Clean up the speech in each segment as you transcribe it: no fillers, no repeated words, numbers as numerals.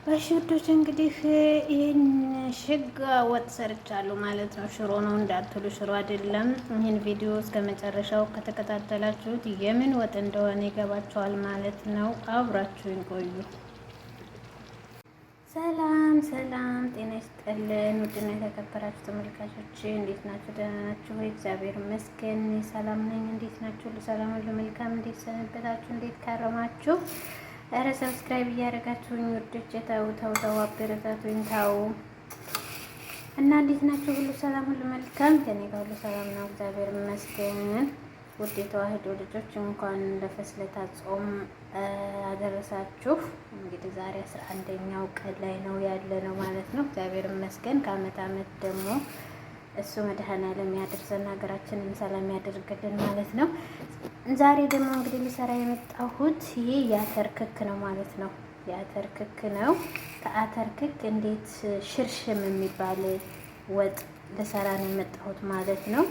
እሺ ውዶች እንግዲህ ይህን ሽጋ ወጥ ሰርቻለሁ ማለት ነው። ሽሮ ነው እንዳትሉ፣ ሽሮ አይደለም። ይህን ቪዲዮ እስከ መጨረሻው ከተከታተላችሁት የምን ወጥ እንደሆነ ይገባችኋል ማለት ነው። አብራችሁን ቆዩ። ሰላም ሰላም፣ ጤና ይስጥልን ውድና የተከበራችሁ ተመልካቾች እንዴት ናችሁ? ደህና ናችሁ ወይ? እግዚአብሔር ይመስገን ሰላም ነኝ። እንዴት ናችሁ? ለሰላም ለመልካም፣ እንዴት ሰነበታችሁ? እንዴት ካረማችሁ? ኧረ ሰብስክራይብ እያደረጋችሁኝ ውዶች፣ ተው አበረታቱኝ፣ ተው እና እንዴት ናችሁ? ሁሉ ሰላም፣ ሁሉ መልካም፣ ከኔ ጋር ሁሉ ሰላም ነው፣ እግዚአብሔር ይመስገን። ውድ የተዋህዶ ልጆች እንኳን ለፍስለታ ጾም አደረሳችሁ። እንግዲህ ዛሬ 11ኛው ቀን ላይ ነው ያለ ነው ማለት ነው። እግዚአብሔር ይመስገን። ከአመት አመት ደግሞ እሱ መድኃኔዓለም ያደርሰን፣ ሀገራችንን ሰላም ያደርግልን ማለት ነው። ዛሬ ደግሞ እንግዲህ ሊሰራ የመጣሁት ይሄ የአተር ክክ ነው ማለት ነው። የአተር ክክ ነው። ከአተር ክክ እንዴት ሽርሽም የሚባል ወጥ ልሰራ ነው የመጣሁት ማለት ነው።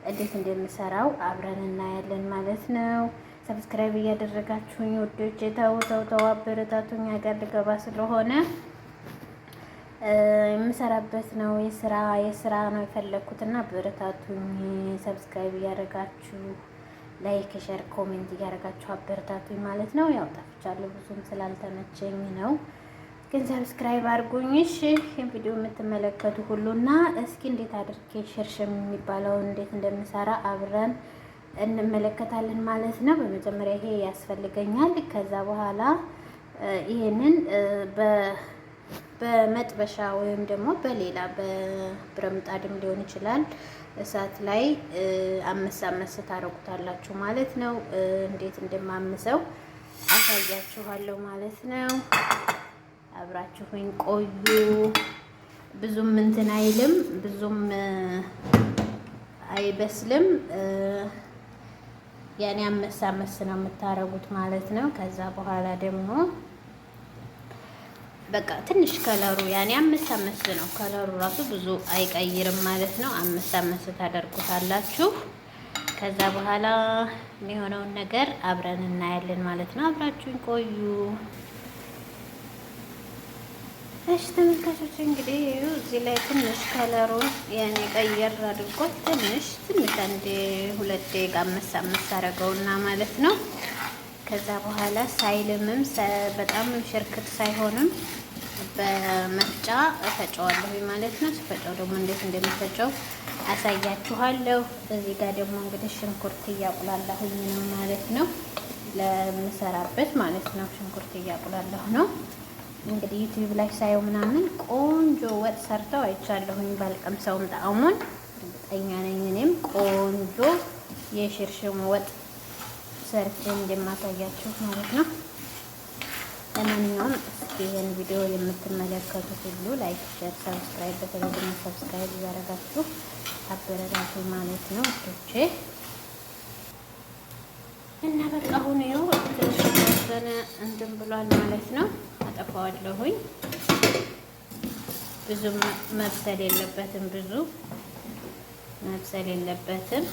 እንዴት እንደምሰራው አብረን እናያለን ማለት ነው። ሰብስክራይብ እያደረጋችሁኝ ውዶች፣ ተው አበረታቱኝ። ሀገር ልገባ ስለሆነ የምሰራበት ነው የስራ ነው የፈለኩትና አበረታቱኝ። ሰብስክራይብ እያደረጋችሁ ላይክ፣ ሼር፣ ኮሜንት እያደረጋችሁ አበረታቱኝ ማለት ነው። ያው ጠፍቻለሁ ብዙም ስላልተመቸኝ ነው፣ ግን ሰብስክራይብ አድርጉኝ። እሺ ይሄን ቪዲዮ የምትመለከቱ ሁሉና እስኪ እንዴት አድርጌ ሽርሽም የሚባለውን እንዴት እንደምሰራ አብረን እንመለከታለን ማለት ነው። በመጀመሪያ ይሄ ያስፈልገኛል። ከዛ በኋላ ይሄንን በመጥበሻ ወይም ደግሞ በሌላ በብረምጣድም ሊሆን ይችላል እሳት ላይ አመስ ታረጉታላችሁ ማለት ነው። እንዴት እንደማምሰው አሳያችኋለሁ ማለት ነው። አብራችሁኝ ቆዩ። ብዙም እንትን አይልም፣ ብዙም አይበስልም። ያኔ አመስ ነው የምታረጉት ማለት ነው። ከዛ በኋላ ደግሞ በቃ ትንሽ ከለሩ ያኔ አመስ ነው። ከለሩ ራሱ ብዙ አይቀይርም ማለት ነው። አመስ ታደርጉታላችሁ። ከዛ በኋላ የሚሆነውን ነገር አብረን እናያለን ማለት ነው። አብራችሁን ቆዩ። እሺ ተመልካቾች እንግዲህ እዚህ ላይ ትንሽ ከለሩን ያኔ ቀየር አድርጎት ትንሽ አንድ 2 ደቂቃ አመስ አደረገውና ማለት ነው። ከዛ በኋላ ሳይልምም በጣም ሽርክት ሳይሆንም በመፍጫ እፈጨዋለሁ ማለት ነው። ስፈጨው ደግሞ እንዴት እንደሚፈጨው አሳያችኋለሁ። እዚህ ጋር ደግሞ እንግዲህ ሽንኩርት እያቁላላሁኝ ነው ማለት ነው። ለምሰራበት ማለት ነው። ሽንኩርት እያቁላላሁ ነው። እንግዲህ ዩቲዩብ ላይ ሳየው ምናምን ቆንጆ ወጥ ሰርተው አይቻለሁኝ። ባልቀምሰውም ጣዕሙን እርግጠኛ ነኝ እኔም ቆንጆ የሽርሽም ወጥ ሰርቼ እንደማሳያችሁ ማለት ነው። ለማንኛውም እስኪ ይሄን ቪዲዮ የምትመለከቱት ሁሉ ላይክ፣ ሼር፣ ሰብስክራይብ በተለይ ደግሞ ሰብስክራይብ እያደረጋችሁ አበረታቱ ማለት ነው እቶቼ እና በቃ አሁን ይኸው ትንሽ የተወሰነ እንትን ብሏል ማለት ነው። አጠፋዋለሁኝ። ብዙ መብሰል የለበትም፣ ብዙ መብሰል የለበትም።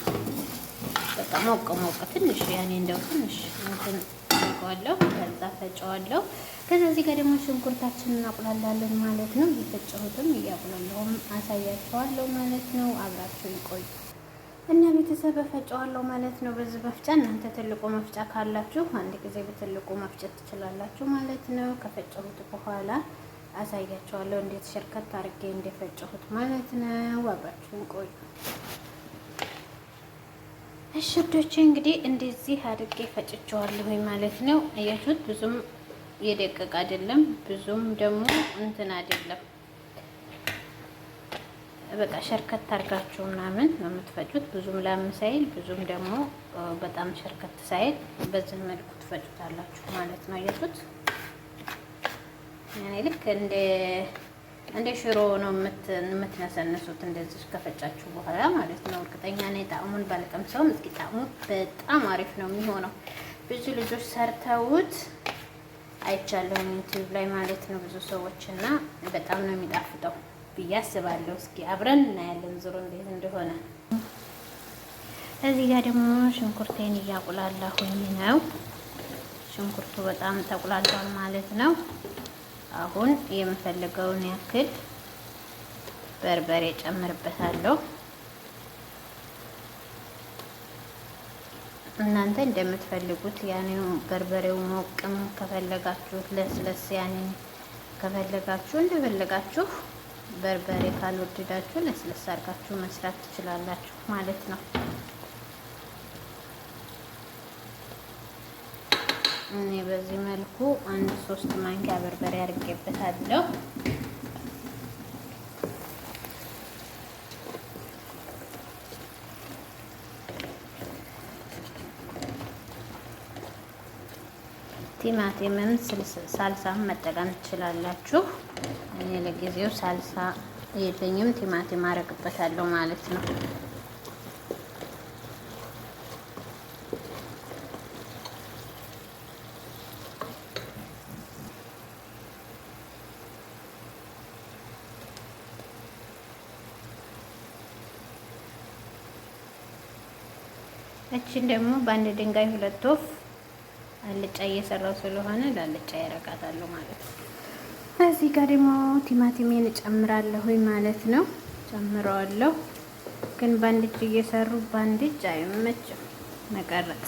በቃ ሞቅ ትንሽ ያኔ እንደው ትንሽ እንትን አድርገዋለሁ። ከዛ ፈጨዋለሁ። ከዛ እዚህ ጋር ደግሞ ሽንኩርታችንን እናቁላላለን ማለት ነው። እየፈጨሁትም እያቁላለሁም አሳያችኋለሁ ማለት ነው። አብራችሁ ይቆዩ እና ቤተሰብ ፈጨዋለሁ ማለት ነው። በዚህ መፍጫ እናንተ ትልቁ መፍጫ ካላችሁ አንድ ጊዜ በትልቁ መፍጨት ትችላላችሁ ማለት ነው። ከፈጨሁት በኋላ አሳያችኋለሁ እንዴት ሽርከት አድርጌ እንደፈጨሁት ማለት ነው። አብራችሁ ቆዩ። እሺ ውዶቼ እንግዲህ እንደዚህ አድርጌ ፈጭቼዋለሁ ማለት ነው። አያችሁት? ብዙም የደቀቀ አይደለም፣ ብዙም ደግሞ እንትን አይደለም። በቃ ሸርከት አድርጋችሁ ምናምን ነው የምትፈጩት። ብዙም ላም ሳይል፣ ብዙም ደግሞ በጣም ሸርከት ሳይል በዚህ መልኩ ትፈጩታላችሁ ማለት ነው። አያችሁት? ያኔ ልክ እንደ ሽሮ ነው የምትነሰነሱት እንደዚህ ከፈጫችሁ በኋላ ማለት ነው። እርግጠኛ ነኝ ጣዕሙን ባልቀምሰውም እስኪ ጣዕሙ በጣም አሪፍ ነው የሚሆነው። ብዙ ልጆች ሰርተውት አይቻለሁ ዩቲዩብ ላይ ማለት ነው ብዙ ሰዎች እና በጣም ነው የሚጣፍጠው ብዬ አስባለሁ። እስኪ አብረን እናያለን ዙሩ እንዴት እንደሆነ። እዚህ ጋር ደግሞ ሽንኩርቴን እያቁላላሁኝ ነው። ሽንኩርቱ በጣም ተቁላልቷል ማለት ነው። አሁን የምፈልገውን ያክል በርበሬ ጨምርበታለሁ። እናንተ እንደምትፈልጉት ያኔ በርበሬው ሞቅም ከፈለጋችሁ ለስለስ ያኔ ከፈለጋችሁ እንደፈለጋችሁ፣ በርበሬ ካልወደዳችሁ ለስለስ አድርጋችሁ መስራት ትችላላችሁ ማለት ነው። እኔ በዚህ መልኩ 1-3 ማንኪያ በርበሬ አድርጌበታለሁ። ቲማቲምም ሳልሳም መጠቀም ትችላላችሁ። እኔ ለጊዜው ሳልሳ የለኝም፣ ቲማቲም አረግበታለሁ ማለት ነው። እቺን ደግሞ በአንድ ድንጋይ 2 ወፍ አልጫ እየሰራው ስለሆነ ላልጫ ያረጋታለሁ ማለት ነው። እዚህ ጋር ደግሞ ቲማቲሜን እጨምራለሁ ማለት ነው። ጨምረዋለሁ፣ ግን በአንድ እጅ እየሰሩ በአንድ እጅ አይመችም መቀረጽ።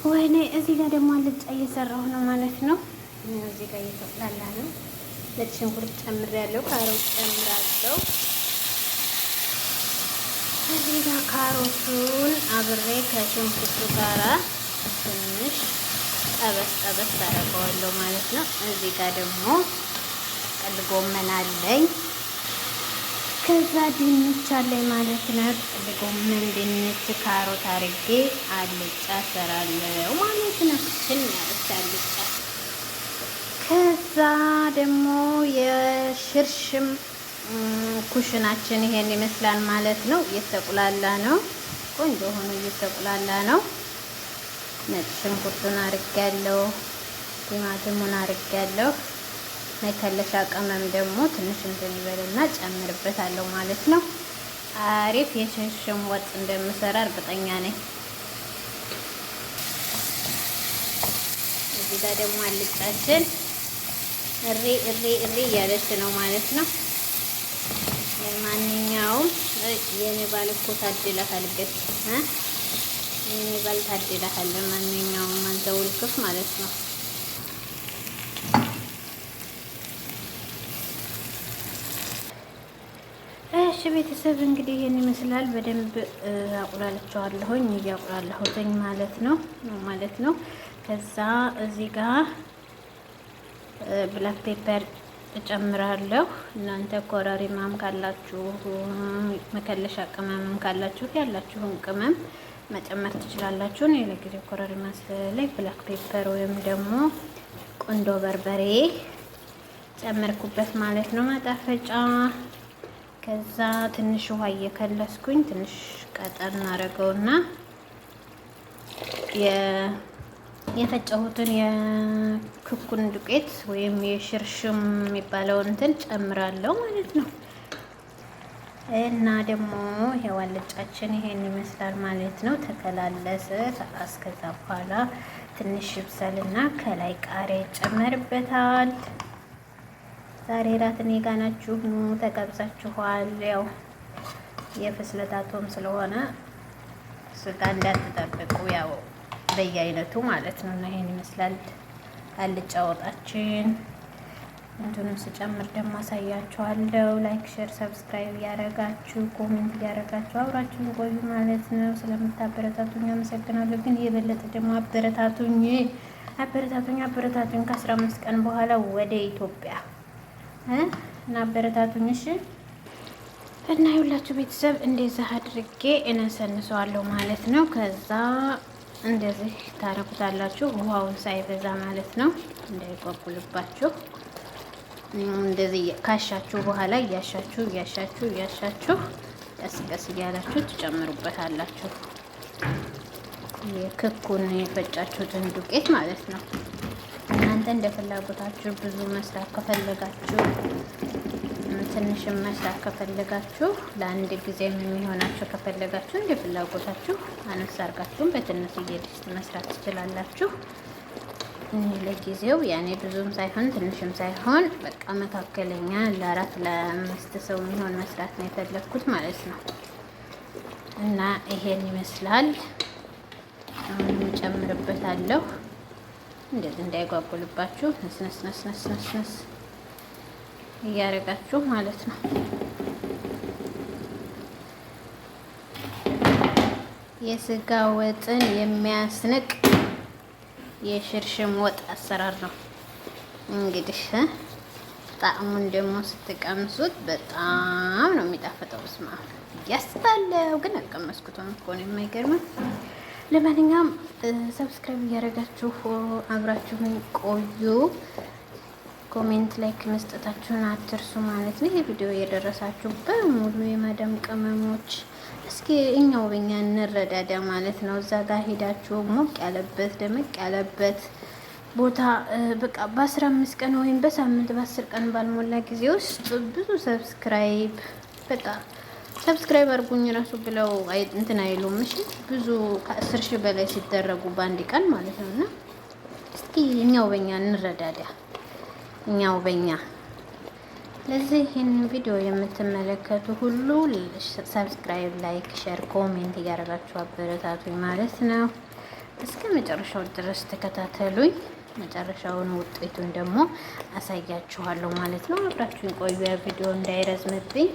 ወይኔ እዚህ ጋር ደግሞ አልጫ እየሰራሁ ነው ማለት ነው። እዚህ ጋር እየተቆላላ ነው። ነጭ ሽንኩርት ጨምሬያለሁ፣ ካሮት ጨምራለሁ። እዚህ ጋር ካሮቱን አብሬ ከሽንኩርቱ ጋራ ትንሽ ጠበስ አደርገዋለሁ ማለት ነው። እዚህ ጋር ደግሞ ጥቅል ጎመን አለኝ፣ ከዛ ድንች አለኝ ማለት ነው። ጥቅል ጎመን፣ ድንች፣ ካሮት አርጌ አልጫ ሰራለሁ ማለት ነው። ያለች አልጫ። ከዛ ደግሞ የሽርሽም ኩሽናችን ይሄን ይመስላል ማለት ነው። እየተቁላላ ነው፣ ቆንጆ ሆኖ እየተቁላላ ነው። ነጭ ሽንኩርቱን አርጌያለሁ፣ ቲማቲሙን አርጌያለሁ። መከለሻ ቅመም ደግሞ ትንሽ እንትን ይበልና ጨምርበታለሁ ማለት ነው። አሪፍ የሽርሽም ወጥ እንደምሰራ እርግጠኛ ነኝ። እዚህ ጋር ደግሞ አልጫችን እሪ እያለች ነው ማለት ነው። ማንኛውም የኔ ባል እኮ ታድለሃል፣ ግን የኔ ባል ታድለሃል። ማንኛውም አንተ ውልክፍ ማለት ነው። እሺ ቤተሰብ እንግዲህ ይሄን ይመስላል። በደንብ አቁላልቸዋለሁኝ፣ እያቁላለሁትኝ ማለት ነው። ከዛ እዚህ ጋር ብላክ ፔፐር እጨምራለሁ። እናንተ ኮረሪማም ካላችሁ መከለሻ ቅመምም ካላችሁ ያላችሁን ቅመም መጨመር ትችላላችሁ። እኔ ለጊዜው ኮረሪማ ስለሌለኝ ብላክ ፔፐር ወይም ደግሞ ቁንዶ በርበሬ ጨመርኩበት ማለት ነው፣ ማጣፈጫ። ከዛ ትንሽ ውሃ እየከለስኩኝ ትንሽ ቀጠን አደረገውና የፈጨሁትን የክኩን ዱቄት ወይም የሽርሽም የሚባለውን እንትን ጨምራለሁ ማለት ነው። እና ደግሞ ይሄው አልጫችን ይሄን ይመስላል ማለት ነው። ተከላለሰ። ከዛ በኋላ ትንሽ ይብሰልና ከላይ ቃሪያ ይጨመርበታል። ዛሬ ራት እኔ ጋር ናችሁ፣ ተጋብዛችኋል። ያው የፍስለታ ቶም ስለሆነ ስጋ እንዳትጠብቁ፣ ያው በየአይነቱ ማለት ነው። እና ይሄን ይመስላል አልጫ ወጣችን። እንትኑን ስጨምር ደግሞ አሳያችኋለሁ። ላይክ፣ ሼር፣ ሰብስክራይብ እያደረጋችሁ ኮሜንት እያደረጋችሁ አብራችሁን ቆዩ ማለት ነው። ስለምታበረታቱኝ አመሰግናለሁ። ግን የበለጠ ደግሞ አበረታቱኝ ከ15 ቀን በኋላ ወደ ኢትዮጵያ እና አበረታቱኝ እሺ። እና ይኸውላችሁ ቤተሰብ እንደዚህ አድርጌ እነሰንሰዋለሁ ማለት ነው። ከዛ እንደዚህ ታረኩታላችሁ፣ ውሃውን ሳይበዛ ማለት ነው፣ እንዳይጓጉልባችሁ። እንደዚህ ካሻችሁ በኋላ እያሻችሁ ቀስ ቀስ እያላችሁ ትጨምሩበታላችሁ። የክኩን የፈጫችሁትን ዱቄት ማለት ነው። እናንተ እንደ ፍላጎታችሁ ብዙ መስራት ከፈለጋችሁ፣ ትንሽም መስራት ከፈለጋችሁ፣ ለአንድ ጊዜም የሚሆናችሁ ከፈለጋችሁ እንደ ፍላጎታችሁ አነስ አድርጋችሁም በትንሽዬ ድስት መስራት ትችላላችሁ። ለጊዜው ያኔ ብዙም ሳይሆን ትንሽም ሳይሆን በቃ መካከለኛ ለ4-5 ሰው የሚሆን መስራት ነው የፈለግኩት ማለት ነው። እና ይሄን ይመስላል። አሁን እጨምርበታለሁ። እንደዚህ እንዳይጓጉልባችሁ ነስነስ እያደረጋችሁ ማለት ነው። የስጋ ወጥን የሚያስንቅ የሽርሽም ወጥ አሰራር ነው። እንግዲህ ጣዕሙን ደግሞ ስትቀምሱት በጣም ነው የሚጣፍጠው። ስማ ያስታለው፣ ግን አልቀመስኩትም እኮ ነው የማይገርመው። ለማንኛውም ሰብስክራይብ እያደረጋችሁ አብራችሁን ቆዩ። ኮሜንት ላይክ መስጠታችሁን አትርሱ ማለት ነው። ይሄ ቪዲዮ የደረሳችሁ በሙሉ የማዳም ቅመሞች እስኪ እኛው በእኛ እንረዳዳ ማለት ነው። እዛ ጋር ሄዳችሁ ሞቅ ያለበት ደመቅ ያለበት ቦታ በቃ በ15 ቀን ወይም በሳምንት በ10 ቀን ባልሞላ ጊዜ ውስጥ ብዙ ሰብስክራይብ በቃ ሰብስክራይብ አድርጉኝ ራሱ ብለው እንትን አይሉም። እሺ ብዙ ከ10 ሺህ በላይ ሲደረጉ በአንድ ቀን ማለት ነው። እና እስኪ እኛው በእኛ እንረዳዳ፣ እኛው በእኛ። ለዚህ ይህን ቪዲዮ የምትመለከቱ ሁሉ ሰብስክራይብ፣ ላይክ፣ ሼር፣ ኮሜንት እያደረጋችሁ አበረታቱኝ ማለት ነው። እስከ መጨረሻው ድረስ ተከታተሉኝ። መጨረሻውን ውጤቱን ደግሞ አሳያችኋለሁ ማለት ነው። አብራችሁን ቆዩ። ቪዲዮ እንዳይረዝምብኝ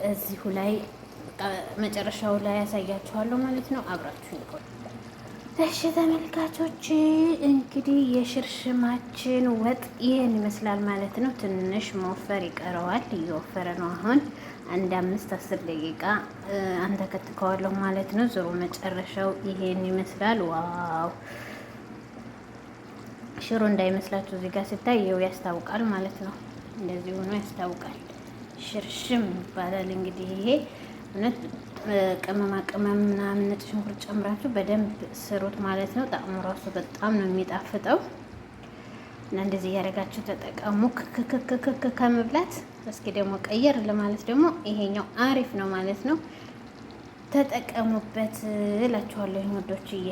እዚሁ ላይ መጨረሻው ላይ ያሳያችኋለሁ ማለት ነው። አብራችሁን ቆዩ። እሺ ተመልካቾች፣ እንግዲህ የሽርሽማችን ወጥ ይህን ይመስላል ማለት ነው። ትንሽ መወፈር ይቀረዋል። እየወፈረ ነው አሁን። አንድ 5-10 ደቂቃ አንተከትከዋለሁ ማለት ነው። ዞሮ መጨረሻው ይሄን ይመስላል። ዋው! ሽሮ እንዳይመስላችሁ እዚህ ጋር ሲታየው ያስታውቃል ማለት ነው። እንደዚህ ሆኖ ያስታውቃል። ሽርሽም ይባላል እንግዲህ ይሄ እውነት ቅመማ ቅመም ምናምን ነጭ ሽንኩርት ጨምራችሁ በደንብ ስሩት ማለት ነው። ጣዕሙ ራሱ በጣም ነው የሚጣፍጠው እና እንደዚህ እያደረጋችሁ ተጠቀሙ። ክክክክክ ከመብላት እስኪ ደግሞ ቀየር ለማለት ደግሞ ይሄኛው አሪፍ ነው ማለት ነው። ተጠቀሙበት እላችኋለሁ ወዶችዬ።